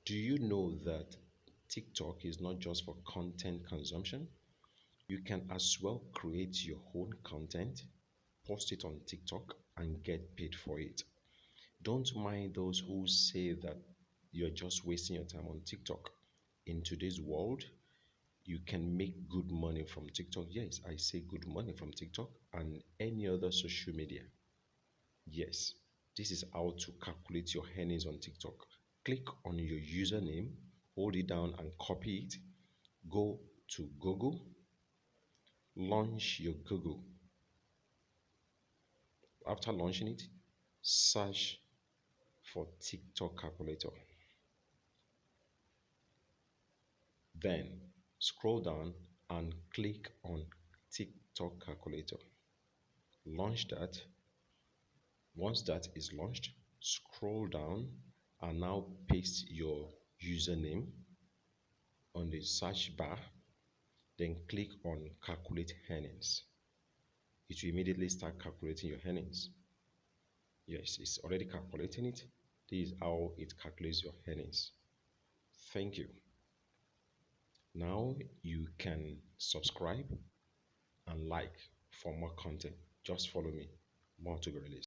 Do you know that TikTok is not just for content consumption? You can as well create your own content, post it on TikTok, and get paid for it. Don't mind those who say that you're just wasting your time on TikTok. In today's world, you can make good money from TikTok. Yes, I say good money from TikTok and any other social media. Yes, this is how to calculate your earnings on TikTok. Click on your username, hold it down and copy it. Go to Google, launch your Google. After launching it, search for TikTok calculator. Then scroll down and click on TikTok calculator. Launch that. Once that is launched, scroll down and now paste your username on the search bar. Then click on calculate earnings. It will immediately start calculating your earnings. Yes, it's already calculating it. This is how it calculates your earnings. Thank you. Now you can subscribe and like for more content. Just follow me. More to be released.